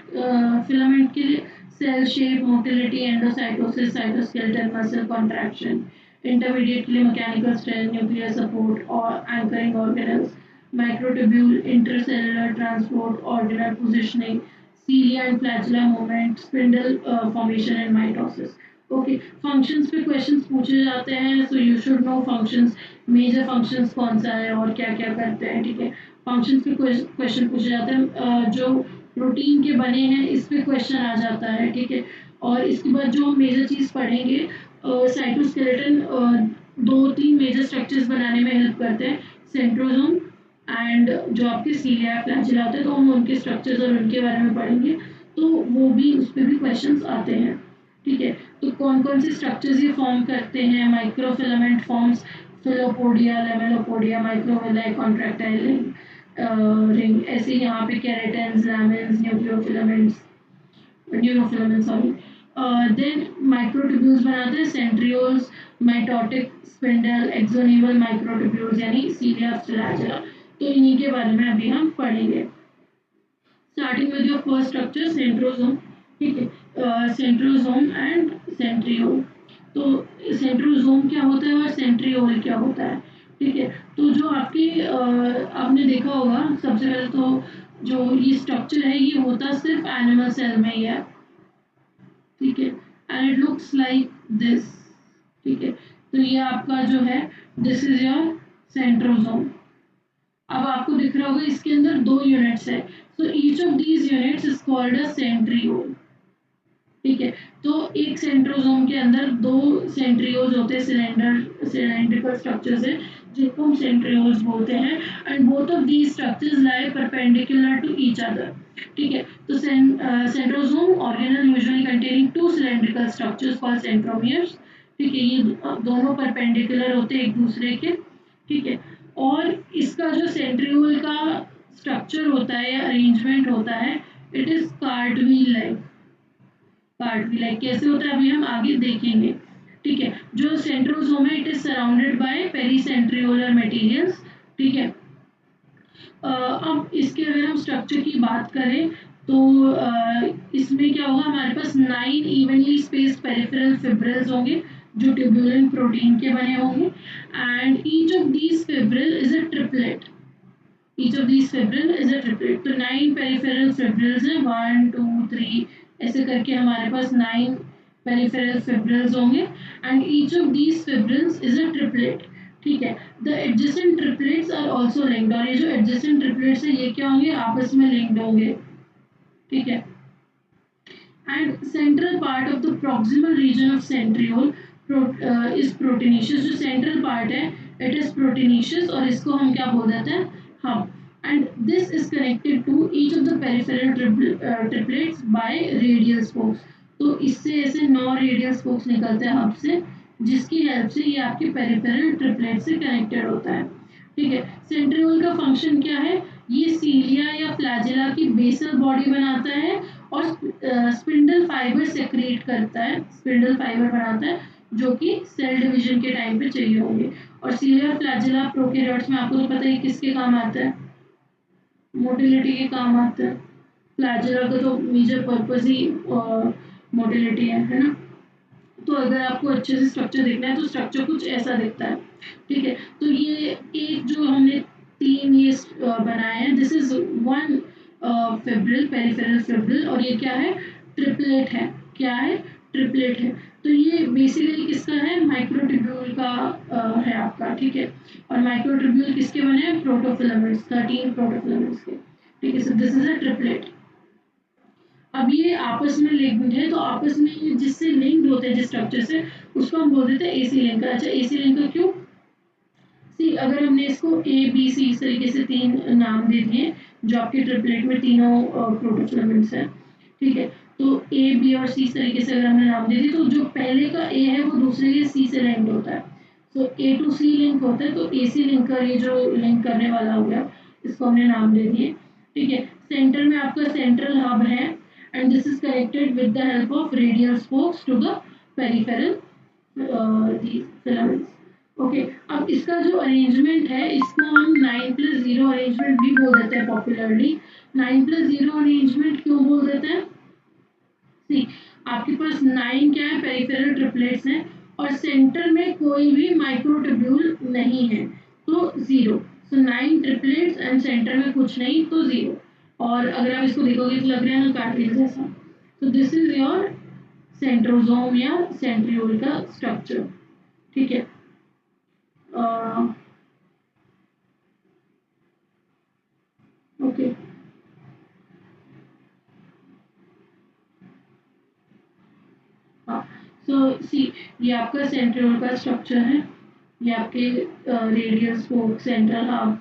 filament के लिए cell shape, motility, endocytosis, cytoskeleton, muscle contraction. Intermediate के लिए मैकेनिकल स्ट्रेंथ, न्यूक्लियर सपोर्ट और anchoring organelles. Microtubule intercellular transport, organelle positioning, cilia and flagella movement, spindle formation and mitosis. Okay, functions पे questions पूछे जाते हैं, so you should know functions, major functions कौन सा है और क्या क्या करते हैं। ठीक है, फंक्शंस पे क्वेश्चन पूछे जाते हैं, जो प्रोटीन के बने हैं इस पे क्वेश्चन आ जाता है। ठीक है, और इसके बाद जो हम मेजर चीज पढ़ेंगे, साइटोस्केलेटन 2-3 मेजर स्ट्रक्चर्स बनाने में हेल्प करते हैं, सेंट्रोसोम एंड जो आपके सीलिया फ्लैचुला होते हैं, तो हम उनके स्ट्रक्चर्स और उनके बारे में पढ़ेंगे, तो वो भी उस पर भी क्वेश्चंस आते हैं। ठीक है। तो कौन कौन से स्ट्रक्चर्स ये फॉर्म करते हैं? Microfilament forms filopodia, lamellipodia, microvilli, contractile ring, ऐसे यहाँ पे keratins, lamins, neurofilaments, sorry. Then microtubules बनाते हैं, centrioles, mitotic spindle, axonemal microtubules यानी सीलिया, फ्लैजेला। तो इन्हीं के बारे में अभी हम पढ़ेंगे। Starting with your first structure, centrosome. ठीक है, सेंट्रोसोम एंड सेंट्रियोल। तो सेंट्रोसोम क्या होता है और सेंट्रियोल क्या होता है? ठीक है। तो जो आपकी आपने देखा होगा, सबसे पहले तो जो ये स्ट्रक्चर है ये होता सिर्फ एनिमल सेल में ही है। ठीक है, and it looks like this. ठीक है, तो ये आपका जो है, दिस इज योर सेंट्रोसोम। अब आपको दिख रहा होगा इसके अंदर दो यूनिट्स है, so each of these units is called a centriole. ठीक है, तो एक सेंट्रोसोम के अंदर दो सेंट्रियोल्स होते हैं, सिलेंड्रिकल स्ट्रक्चर्स है जिनको हम सेंट्रियोल्स बोलते हैं, and both of these structures lie perpendicular to each other. ठीक है, तो centrosome organelle usually containing two cylindrical structures called centromeres. ठीक है, ये दोनों परपेंडिकुलर होते हैं एक दूसरे के। ठीक है, और इसका जो सेंट्रियोल का स्ट्रक्चर होता है या अरेंजमेंट होता है, it is cartwheel like. Cartwheel like कैसे होता है अभी हम आगे देखेंगे। ठीक है, जो सेंट्रोसोम है, it is surrounded bye pericentriolar materials. ठीक है, अब इसके अगर हम स्ट्रक्चर की बात करें तो इसमें क्या होगा, हमारे पास 9 इवनली स्पेस्ड पेरिफेरल फिब्रिल्स होंगे जो ट्यूबुलिन प्रोटीन के बने होंगे, and each of these fibril is a triplet. Each of these fibril is a triplet. तो 9 peripheral fibrils हैं, 1 2 3 ऐसे करके हमारे पास 9 peripheral fibrils होंगे, and each of these fibrils is a triplet. ठीक है, the adjacent triplets are also linked, और ये जो adjacent triplets है ये क्या होंगे, आपस में linked होंगे। ठीक है, and central part of the proximal region of centriole is proteinaceous। जो central part है it is proteinaceous, और इसको हम क्या बोल देते हैं, hub, and this is connected to each of the peripheral triplets by radial spokes। तो इससे ऐसे 9 radial spokes निकलते हैं हब से, जिसकी हेल्प से ये आपके पेरिफेरल ट्रिपलेट से कनेक्टेड होता है। ठीक है, सेंट्रियोल का फंक्शन क्या है, ये सीलिया या फ्लैजेला की बेसल बॉडी बनाता है और स्पिंडल फाइबर सेक्रेट करता है, स्पिंडल फाइबर बनाता है जो कि सेल डिवीजन के टाइम पे चाहिए होंगे। और सीलिया और फ्लैजेला प्रोकैरियोट्स में आपको तो पता है किसके काम आता है, मोटिलिटी के काम आता है। फ्लैजेला का तो मेजर पर्पस ही मोटिलिटी है ना। तो अगर आपको अच्छे से स्ट्रक्चर देखना है तो स्ट्रक्चर कुछ ऐसा दिखता है। ठीक है, तो ये एक जो हमने 3 ये बनाए हैं, this is one fibril, peripheral fibril, और ये क्या है, ट्रिपलेट है। क्या है, ट्रिपलेट है। तो ये बेसिकली किसका है, माइक्रोट्यूब्यूल का है आपका। ठीक है, और माइक्रोट्यूब्यूल किसके बने हैं, प्रोटोफिलामेंट्स, 13 प्रोटोफिलामेंट्स के। ठीक है, so this is a triplet. अब ये आपस में लिंक्ड है, तो आपस में जिससे लिंक्ड होते हैं जिस स्ट्रक्चर से, उसको हम बोल देते हैं एसी लिंकर। अच्छा, एसी लिंकर क्यों, सी अगर हमने इसको ए बी सी इस तरीके से 3 नाम दे दिए जो आपके ट्रिपलेट में तीनों प्रोटोफिलामेंट्स हैं। ठीक है, तो ए बी और सी इस तरीके से अगर हमने नाम दे दिए, तो जो पहले का ए है वो दूसरे के सी से लिंक्ड होता है, तो ए टू सी लिंक होता है। तो ए सी लिंकर ये जो लिंक करने वाला हो गया, इसको हमने नाम दे दिए। ठीक है, सेंटर में आपका सेंट्रल हब है, and this is connected with the help of radial spokes to the peripheral these filaments। Okay, अब इसका जो अरेंजमेंट है इसको हम 9+0 अरेंजमेंट भी बोल देते हैं पॉपुलरली। 9+0 अरेंजमेंट क्यों बोल देते हैं, सी आपके पास 9 क्या है, पेरिफेरल ट्रिपलेट्स हैं, और सेंटर में कोई भी माइक्रोट्यूब्यूल नहीं है, तो 0। सो 9 ट्रिपलेट्स एंड सेंटर में कुछ नहीं, तो 0। और अगर आप इसको देखोगे तो लग रहा है ना कार्टिल जैसा। तो दिस इज योर सेंट्रोसोम या सेंट्रियोल का स्ट्रक्चर। ठीक है, ओके, हाँ, सो सी ये आपका सेंट्रियोल का स्ट्रक्चर है, ये आपके radial spoke, central hub,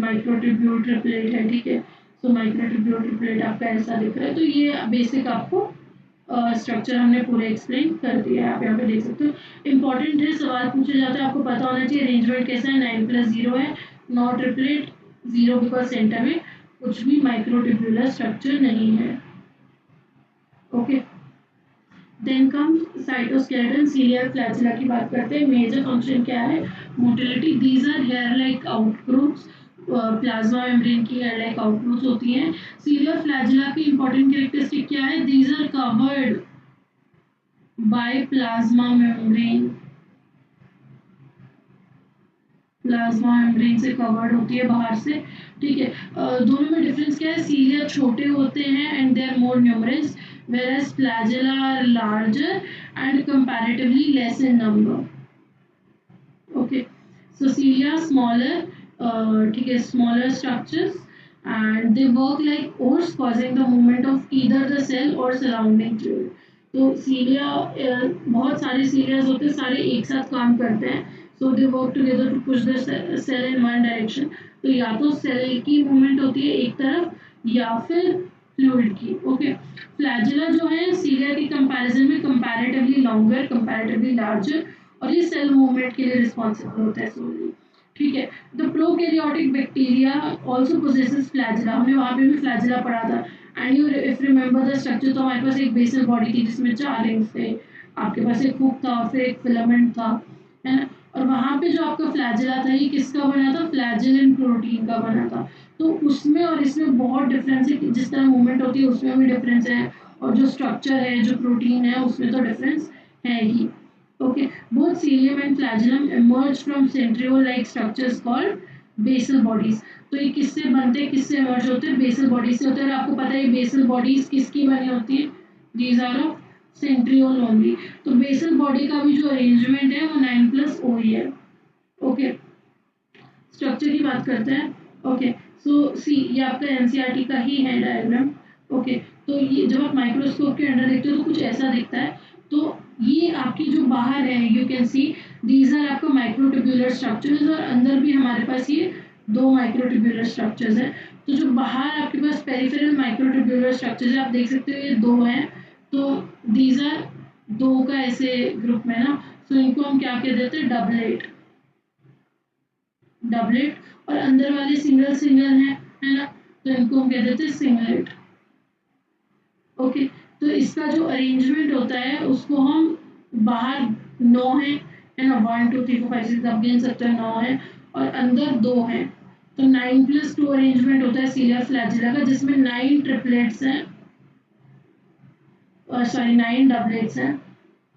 microtubule triplet है। ठीक है, सो माइक्रोट्यूब्यूल ट्रिपलेट आपका ऐसा दिख रहा है। तो ये बेसिक आपको स्ट्रक्चर हमने पूरे एक्सप्लेन कर दिया है, आप यहाँ पे देख सकते हो। इंपॉर्टेंट है, सवाल पूछे जाते हैं, आपको पता होना चाहिए अरेंजमेंट कैसा है। 9+0 है, नॉट ट्रिपलेट, 0 बिकॉज सेंटर में कुछ भी माइक्रोट्यूब्यूलर स्ट्रक्चर नहीं है। Okay, then comes cytoskeleton, cilia flagella की बात करते हैं। मेजर फंक्शन क्या है? Motility. These are hair like outgrowths, plasma membrane की हेयर लाइक आउटग्रोथ्स होती हैं। सीलिया फ्लैजिला की इंपॉर्टेंट कैरेक्टरिस्टिक क्या है? These are covered by plasma membrane, plasma membrane से कवर्ड होती है बाहर से, ठीक है। दोनों में डिफरेंस क्या है? सीलिया छोटे होते हैं and they are more numerous, whereas flagella are larger and comparatively less in number. Okay, so cilia smaller, ठीक है, smaller structures and they work like oars causing the movement of either the cell or surrounding fluid. तो सीलिया, बहुत सारे सीलियाज होते हैं, सारे एक साथ काम करते हैं, so they work together to push the cell in one direction. तो या तो सेल की मूवमेंट होती है एक तरफ या फिर फ्लूइड की। ओके, फ्लैजिला जो है सीलिया के कंपैरिजन में कंपैरेटिवली लॉन्गर, कंपैरेटिवली लार्जर, और ये सेल मूवमेंट के लिए रिस्पॉन्सिबल होता है सोली, ठीक है। The prokaryotic bacteria also possesses flagella, हमने वहाँ पे भी फ्लैजिला पढ़ा था। And you if remember the structure, तो हमारे पास एक बेसल बॉडी थी जिसमें 4 रिंग्स थे, आपके पास एक हुक था, फिर एक फिलामेंट था, है ना। और वहाँ पे जो आपका फ्लैजिला था ये किसका बना था? फ्लैजिलिन प्रोटीन का बना था। तो उसमें और इसमें बहुत डिफरेंस है, जिस तरह मूवमेंट होती है उसमें भी डिफरेंस है, और जो स्ट्रक्चर है, जो प्रोटीन है, उसमें तो डिफरेंस है ही। Okay, both cilium and flagellum emerge from centriole-like structures called basal bodies. तो ये किससे बनते हैं, किससे emerge होते हैं? basal bodies से होते हैं। और आपको पता है basal bodies किसकी बनी होती है? These are of centriole only. तो basal body का भी जो arrangement है वो 9+O ही है। Okay, स्ट्रक्चर की बात करते हैं। ओके, सो सी ये आपका एनसीईआरटी का ही है डायग्राम। ओके, तो ये जब आप माइक्रोस्कोप के अंदर देखते हो तो कुछ ऐसा दिखता है। तो ये आपकी जो बाहर है, you can see these are आपका माइक्रोट्यूब्यूलर स्ट्रक्चर्स, और अंदर भी हमारे पास ये 2 माइक्रोट्यूब्यूलर स्ट्रक्चर्स हैं। तो जो बाहर आपके पास पेरिफेरल माइक्रोट्यूब्यूलर स्ट्रक्चर्स है, आप देख सकते हो ये 2 हैं। तो दीज आर 2 का ऐसे ग्रुप में ना, तो इनको हम क्या कह देते हैं? Doublet, doublet. और अंदर वाले सिंगल सिंगल है ना, तो इनको हम कह देते हैं सिंगलेट। ओके, तो इसका जो अरेंजमेंट होता है उसको हम बाहर 9 है ना, 1 2 3 4 5 6 आप गिन सकते हैं, 9 है, और अंदर 2 है। तो 9+2 अरेंजमेंट होता है सीलिया फ्लैजिला का, जिसमें 9 ट्रिपलेट्स हैं, सॉरी 9 डबलेट्स हैं।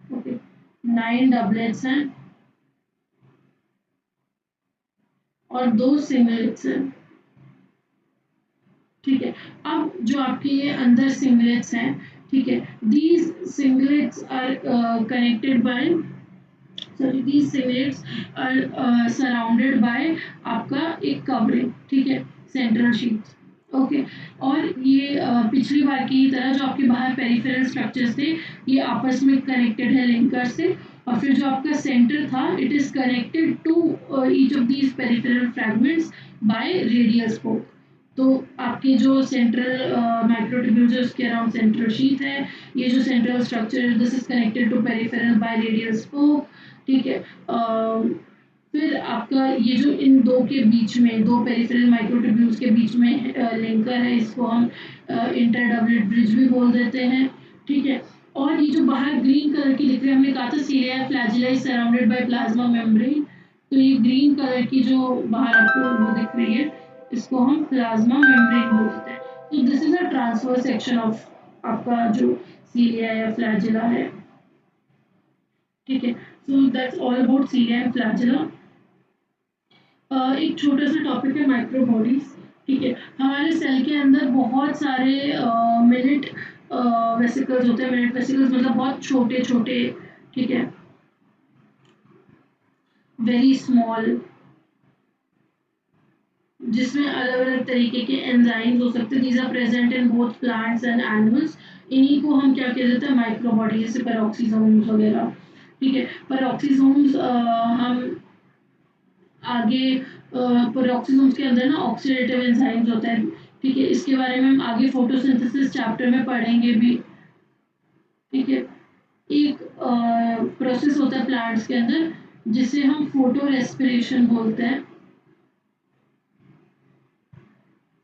ओके, 9 डबलेट्स हैं और 2 सिंगलेट्स हैं, ठीक है। अब जो आपके ये अंदर सिंगलेट्स हैं, ठीक है, these singlets are connected by, sorry, these singlets are surrounded by आपका एक कवरिंग, ठीक है, सेंट्रल शीट्स। ओके, और ये पिछली बार की तरह जो आपके बाहर पेरिफेरल स्ट्रक्चर्स थे, ये आपस में कनेक्टेड है लिंकर से, और फिर जो आपका सेंटर था, it is connected to each of these peripheral fragments by radial spoke. तो आपके जो सेंट्रल माइक्रोट्यूब्यूल्स है उसके अराउंड सेंट्रल शीथ है, ये जो central structure this is connected to peripheral by radial spoke, ठीक है। फिर आपका ये जो इन 2 के बीच में, 2 पेरिफेरल माइक्रोट्यूब्यूल्स के बीच में लिंकर है, इसको हम इंटरडबलेट ब्रिज भी बोल देते हैं, ठीक है। और ये जो बाहर ग्रीन कलर की दिख रही है, हमने कहा था cilia flagella is surrounded by plasma membrane, तो ये ग्रीन कलर की जो बाहर आपको वो दिख रही है, इसको हम प्लाज्मा मेम्ब्रेन बोलते हैं। तो this is a transverse section of आपका जो सीलिया या फ्लैजिला है, ठीक है। So that's all about cilia and flagella. एक छोटा सा टॉपिक है माइक्रोबॉडीज, ठीक है। हमारे सेल के अंदर बहुत सारे मिनट वेसिकल्स होते हैं। मिनट वेसिकल्स मतलब बहुत छोटे छोटे, ठीक है, वेरी स्मॉल, जिसमें अलग अलग तरीके के एंजाइम्स हो सकते हैं। These are present in both plants and animals. इन्हीं को हम क्या कह देते हैं? माइक्रोबॉडी, जैसे पेरोक्सीसोम्स वगैरह, ठीक है। पेरोक्सीसोम्स हम आगे, पेरोक्सीसोम्स के अंदर ना ऑक्सीडेटिव एंजाइम्स होते हैं, ठीक है। इसके बारे में हम आगे फोटोसिंथेसिस चैप्टर में पढ़ेंगे भी। ठीक है। एक प्रोसेस होता है प्लांट्स के अंदर जिसे हम फोटो रेस्पिरेशन बोलते हैं,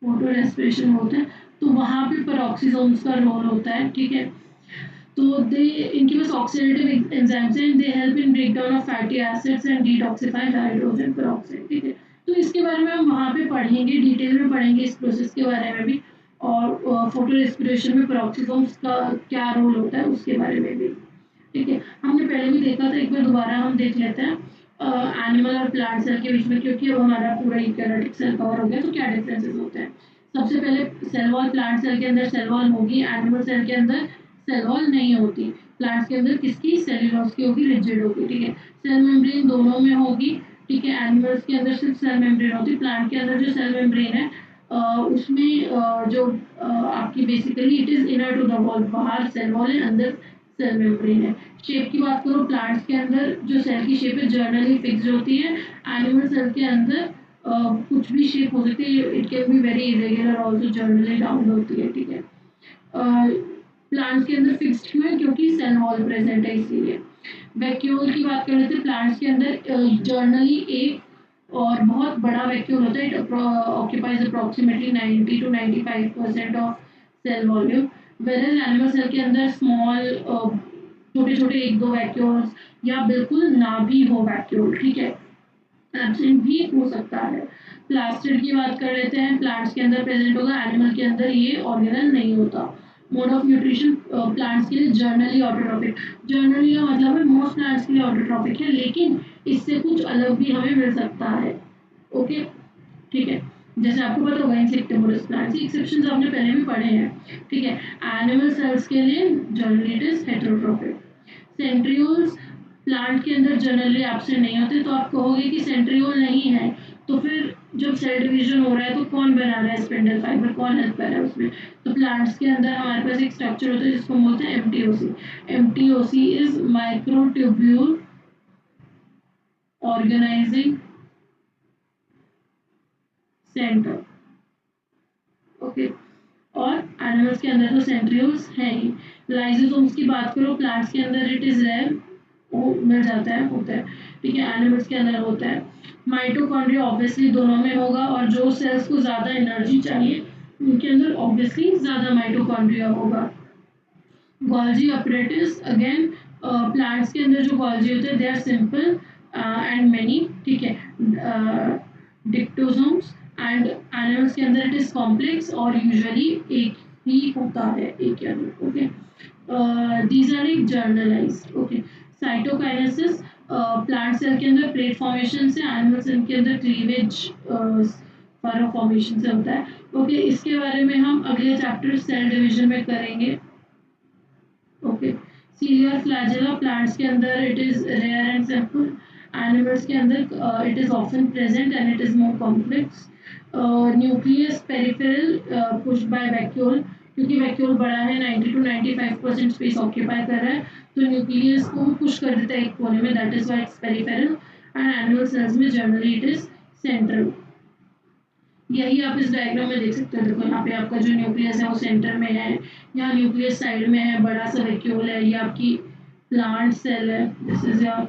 फोटो रेस्पिरेशन बोलते हैं। तो वहाँ पे पेरोक्सीसोम्स का रोल होता है, ठीक है। तो दे इनके पास ऑक्सीडेटिव एंजाइम्स हैं, दे help in breakdown of fatty acids and detoxify hydrogen peroxide, ठीक है। तो इसके बारे में हम वहाँ पे पढ़ेंगे, डिटेल में पढ़ेंगे इस प्रोसेस के बारे में भी, और फोटो रेस्पिरेशन में पेरोक्सीसोम्स का क्या रोल होता है उसके बारे में भी, ठीक है। हमने पहले भी देखा था, एक बार दोबारा हम देख लेते हैं एनिमल और प्लांट सेल के बीच में, क्योंकि अब हमारा पूरा यूकैरियोटिक सेल कवर हो गया तो क्या डिफरेंसेस होते हैं। सबसे पहले सेल वॉल, प्लांट सेल के अंदर सेल वॉल होगी, एनिमल सेल के अंदर सेल वॉल नहीं होती। प्लांट्स के अंदर किसकी, सेल्यूलोज की होगी, रिजिड होगी, ठीक है। सेल मेम्ब्रेन दोनों में होगी, ठीक है। एनिमल्स के अंदर सिर्फ सेल मेम्ब्रेन होती है, प्लांट के अंदर जो सेल मेम्ब्रेन है उसमें जो आपकी basically it is inner to the wall, बाहर सेल वॉल है, अंदर सेल मेम्ब्रेन है। शेप की बात करो, प्लांट्स के अंदर जो सेल की शेप है जनरली फिक्स्ड होती है, एनिमल सेल के अंदर कुछ भी शेप हो सकती है, it can be very irregular also, generally round होती है, ठीक है। प्लांट्स के अंदर फिक्स्ड क्यों है, क्योंकि सेल वॉल प्रेजेंट है इसीलिए। वैक्यूल की बात कर रहे थे, प्लांट्स के अंदर जनरली एक और बहुत बड़ा वैक्यूल होता है, it occupies approximately 90 to 95% of cell volume. Where animal cell के अंदर स्मॉल छोटे छोटे एक दो वैक्यूल्स या बिल्कुल ना भी हो वैक्यूल, ठीक है, एब्सेंट भी हो सकता है। प्लास्टिड की बात कर लेते हैं, प्लांट्स के अंदर प्रेजेंट होगा, एनिमल के अंदर ये ऑर्गेनल नहीं होता। मोड ऑफ न्यूट्रिशन प्लांट्स के लिए जर्नली ऑटोट्रॉफिक, जर्नली का मतलब है मोस्ट प्लांट्स के लिए ऑटोट्रॉफिक है, लेकिन इससे कुछ अलग भी हमें मिल सकता है, ओके, ठीक है। जैसे आपको पता होगा इंसेक्टिवोरस प्लांट्स, एक्सेप्शंस आपने पहले भी पढ़े हैं, ठीक है। एनिमल सेल्स के लिए generally it is heterotrophic. Centrioles plant के अंदर जनरली एब्सेंट नहीं होते, तो आप कहोगे कि सेंट्रियोल नहीं है, तो फिर जब सेल डिवीजन हो रहा है तो कौन बना रहा है स्पिंडल फाइबर, कौन हेल्प कर रहा है उसमें। तो प्लांट्स के अंदर हमारे पास एक स्ट्रक्चर होता है जिसको बोलते हैं MTOC. MTOC is microtubule organising centre, okay. और एनिमल्स के अंदर तो सेंट्रियोल्स है ही। लाइसोसोम्स की बात करो, प्लांट्स के अंदर इट इज रेयर, वो मिल जाता है, होता है, ठीक है, एनिमल्स के अंदर होता है। माइटोकॉन्ड्रिया ऑब्वियसली दोनों में होगा, और जो सेल्स को ज़्यादा एनर्जी चाहिए उनके अंदर ऑब्वियसली ज़्यादा माइटोकॉन्ड्रिया होगा। गोल्जी अपरेटस अगेन, प्लांट्स के अंदर जो गोल्जी होते हैं they are simple and many, ठीक है। डिक्टोसोम्स एंड एनिमल्स के अंदर इट इज कॉम्प्लेक्स और यूजुअली एक ही होता है, एक या दो, ओके। दीज आर एक generalized, okay. Cytokinesis plant cell के अंदर प्लेट फॉर्मेशन से, एनिमल सेल के अंदर क्लीवेज फरो फॉर्मेशन से होता है, ओके। इसके बारे में हम अगले चैप्टर सेल डिवीजन में करेंगे, ओके। सीलियर फ्लैजेला प्लांट्स के अंदर it is rare and simple, animals के अंदर it is often present and it is more complex. Nucleus peripheral pushed by vacuole, क्योंकि वैक्यूल बड़ा है, 90 to 95% स्पेस ऑक्यूपाई कर रहा है, तो न्यूक्लियस को पुश कर देता है एक कोने में, that is why it's peripheral. And animal cells में जनरली इट इज सेंट्रल। यही आप इस डायग्राम में देख सकते हो, देखो यहाँ पे आपका जो न्यूक्लियस है वो सेंटर में है, यहाँ न्यूक्लियस साइड में है, बड़ा सा वैक्यूल है, ये आपकी प्लांट सेल है, this is your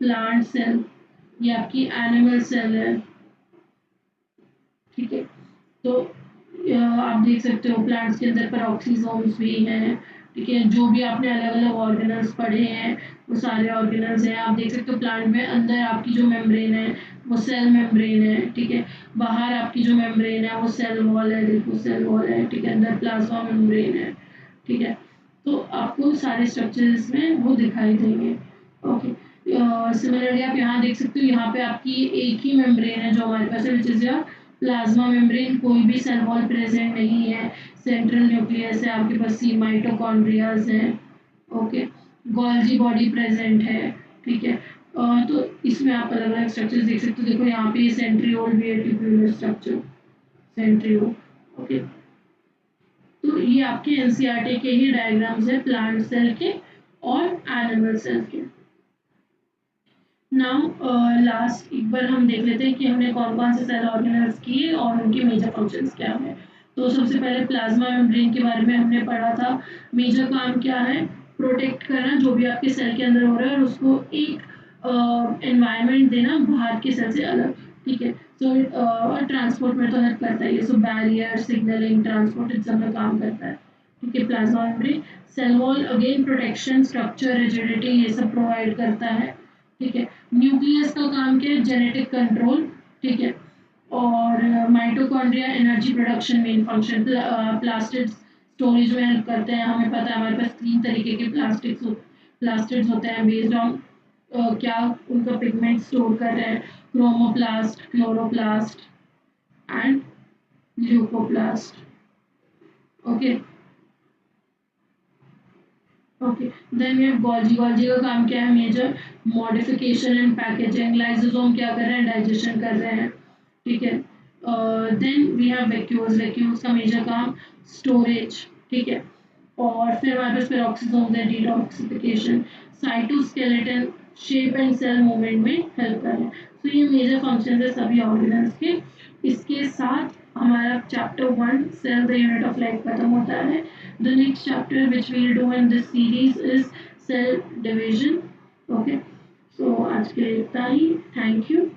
plant cell, ये आपकी एनिमल सेल है, ठीक है। तो आप देख सकते हो प्लांट्स के अंदर पेरोक्सीसोम्स भी हैं, ठीक है। जो भी आपने अलग अलग ऑर्गेनल्स पढ़े हैं वो सारे ऑर्गेनल्स हैं, आप देख सकते हो प्लांट में अंदर आपकी जो मेम्ब्रेन है वो सेल मेम्ब्रेन है, ठीक है। बाहर आपकी जो मेम्ब्रेन है वो सेल वॉल है, देखो सेल वॉल है, ठीक है। अंदर प्लाज्मा मेम्ब्रेन है, ठीक है। तो आपको सारे स्ट्रक्चर्स में वो दिखाई देंगे, ओके। सिमिलरली आप यहाँ देख सकते हो, यहाँ पे आपकी एक ही मेम्ब्रेन है जो हमारे पास है, which is your plasma membrane, कोई भी सेल वॉल प्रेजेंट नहीं है, सेंट्रल न्यूक्लियस है, आपके पास सी माइटोकॉन्ड्रियाज है, ओके। गोल्जी बॉडी प्रेजेंट है, ठीक है। तो इसमें आप अलग अलग स्ट्रक्चर्स देख सकते हो, देखो यहाँ पे सेंट्रियोल भी है, ट्यूब्यूलर स्ट्रक्चर, सेंट्रियोल, ओके। तो ये आपके एनसीईआरटी के ही डायग्राम्स है प्लांट सेल के और एनिमल सेल के। नाउ लास्ट एक बार हम देख लेते हैं कि हमने कौन कौन से सेल ऑर्गेनल्स किए और उनके मेजर फंक्शंस क्या है। तो सबसे पहले प्लाज्मा मेम्ब्रेन के बारे में हमने पढ़ा था, मेजर काम क्या है, प्रोटेक्ट करना जो भी आपके सेल के अंदर हो रहा है और उसको एक एनवायरनमेंट देना बाहर के सेल से अलग, ठीक है। सो और ट्रांसपोर्ट में तो हेल्प करता है ये, सो बैरियर सिग्नलिंग ट्रांसपोर्ट इन सब में काम करता है, ठीक है। Plasma membrane cell wall again protection structure rigidity ये सब प्रोवाइड करता है, ठीक है। न्यूक्लियस का काम क्या है, जेनेटिक कंट्रोल, ठीक है। और mitochondria energy production main function, plastid storage में हेल्प करते हैं। हमें पता है हमारे पास 3 तरीके के प्लास्टिड्स होते हैं बेस्ड ऑन क्या उनका पिगमेंट स्टोर कर रहे हैं, chromoplast, chloroplast and leucoplast, okay okay. Then we have Golgi. Golgi का काम क्या है, major modification and packaging, lysosome क्या कर रहे हैं, डाइजेशन कर रहे हैं, ठीक है। Then we have vacuoles. Vacuoles का मेजर काम स्टोरेज, ठीक है। और फिर हमारे पास पेरोक्सिसोम्स है, detoxification, cytoskeleton shape and cell movement में हेल्प कर रहे हैं। तो ये मेजर फंक्शन है सभी ऑर्गेनल्स के। इसके साथ हमारा chapter 1 cell the unit of life खत्म होता है। The next chapter which we will do in this series is cell division, okay. So आज के लिए इतना ही, थैंक यू।